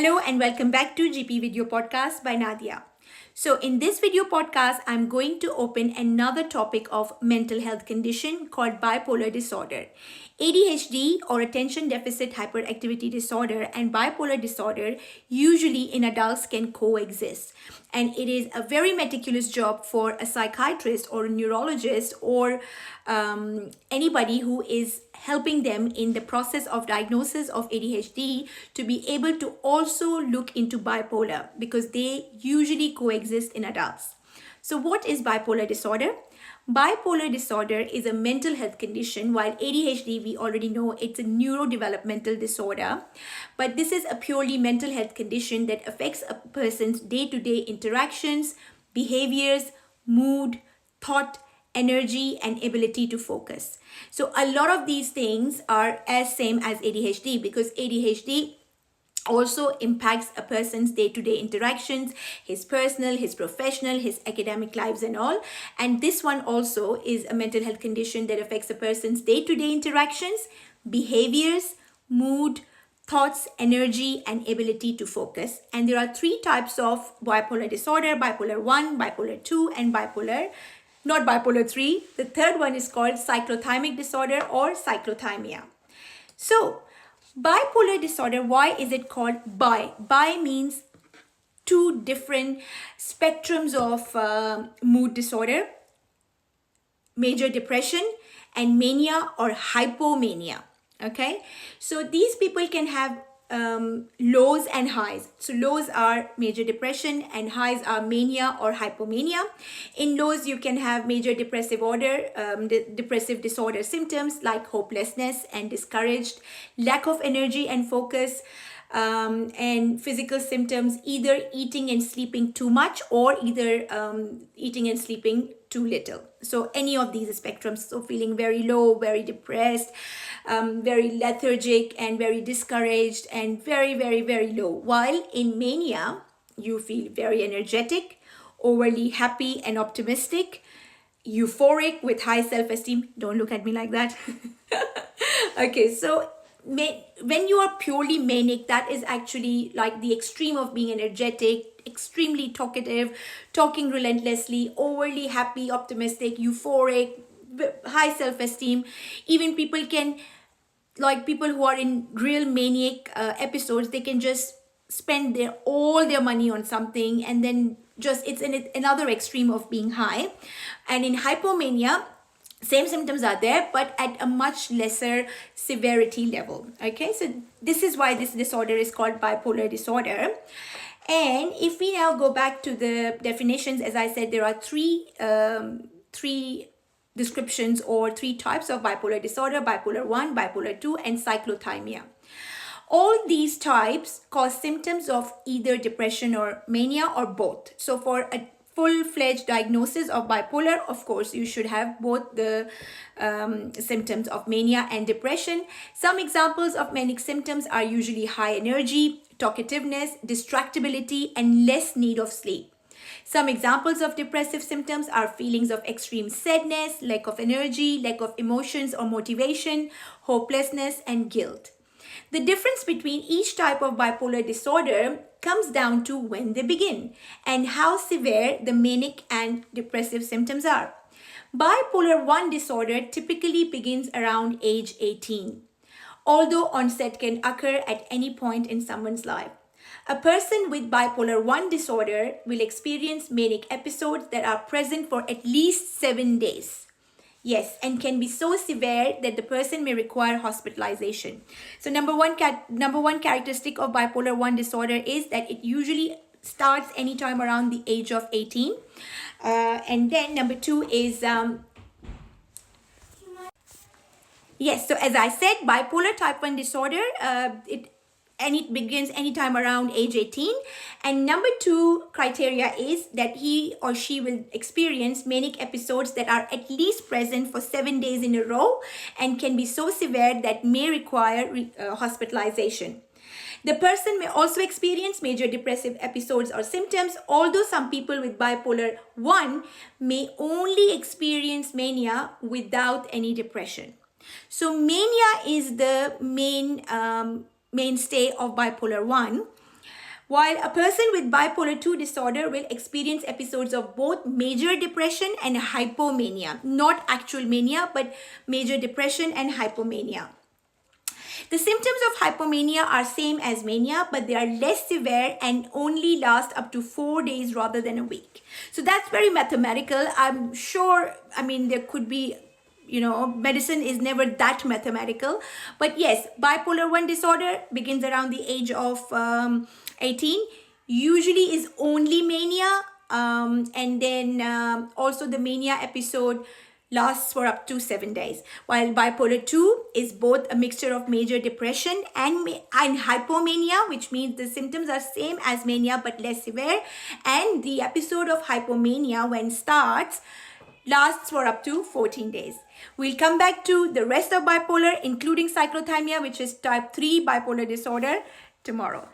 Hello and welcome back to GP Video Podcast by Nadia. So in this video podcast, I'm going to open another topic of mental health condition called bipolar disorder. ADHD or attention deficit hyperactivity disorder and bipolar disorder usually in adults can coexist. And it is a very meticulous job for a psychiatrist or a neurologist or anybody who is helping them in the process of diagnosis of ADHD to be able to also look into bipolar because they usually coexist in adults. So what is bipolar disorder? Bipolar disorder is a mental health condition, while ADHD, we already know it's a neurodevelopmental disorder. But this is a purely mental health condition that affects a person's day-to-day interactions, behaviors, mood, thought, energy, and ability to focus. So a lot of these things are as same as ADHD because ADHD also impacts a person's day-to-day interactions, his personal, his professional, his academic lives and all. And this one also is a mental health condition that affects a person's day-to-day interactions, behaviors, mood, thoughts, energy, and ability to focus. And there are three types of bipolar disorder: bipolar 1, bipolar 2, and not bipolar 3. The third one is called cyclothymic disorder or cyclothymia. So, bipolar disorder, why is it called bi? Bi means two different spectrums of mood disorder: major depression and mania or hypomania. Okay, so these people can have lows and highs. So lows are major depression and highs are mania or hypomania. In lows, you can have major depressive disorder symptoms like hopelessness and discouraged, lack of energy and focus, and physical symptoms, either eating and sleeping too much or either eating and sleeping too little. So any of these spectrums, so feeling very low, very depressed, very lethargic and very discouraged and very, very, very low. While in mania, you feel very energetic, overly happy and optimistic, euphoric with high self-esteem. Don't look at me like that. Okay, so when you are purely manic, that is actually like the extreme of being energetic, extremely talkative, talking relentlessly, overly happy, optimistic, euphoric, high self-esteem. Even people can, like people who are in real maniac episodes, they can just spend all their money on something and then just it's in another extreme of being high. And in hypomania, same symptoms are there, but at a much lesser severity level. Okay, so this is why this disorder is called bipolar disorder. And if we now go back to the definitions, as I said, there are three descriptions or three types of bipolar disorder: bipolar 1, bipolar 2, and cyclothymia. All these types cause symptoms of either depression or mania or both. So for a full-fledged diagnosis of bipolar, of course, you should have both the symptoms of mania and depression. Some examples of manic symptoms are usually high energy, talkativeness, distractibility, and less need of sleep. Some examples of depressive symptoms are feelings of extreme sadness, lack of energy, lack of emotions or motivation, hopelessness, and guilt. The difference between each type of bipolar disorder comes down to when they begin and how severe the manic and depressive symptoms are. Bipolar 1 disorder typically begins around age 18, although onset can occur at any point in someone's life. A person with bipolar 1 disorder will experience manic episodes that are present for at least 7 days. Yes, and can be so severe that the person may require hospitalization. So number one characteristic of bipolar 1 disorder is that it usually starts anytime around the age of 18. And then number two is, yes, so as I said, bipolar type 1 disorder, it begins anytime around age 18. And number two criteria is that he or she will experience manic episodes that are at least present for 7 days in a row and can be so severe that may require hospitalization. The person may also experience major depressive episodes or symptoms, although some people with bipolar 1 may only experience mania without any depression. So mania is the mainstay of bipolar 1. While a person with bipolar 2 disorder will experience episodes of both major depression and hypomania, not actual mania, but major depression and hypomania. The symptoms of hypomania are same as mania, but they are less severe and only last up to 4 days rather than a week. So that's very mathematical. I'm sure, there could be, medicine is never that mathematical. But yes, bipolar 1 disorder begins around the age of 18, usually is only mania, and then also the mania episode lasts for up to 7 days, while bipolar 2 is both a mixture of major depression and hypomania, which means the symptoms are same as mania but less severe, and the episode of hypomania when starts lasts for up to 14 days. We'll come back to the rest of bipolar, including cyclothymia, which is type 3 bipolar disorder, tomorrow.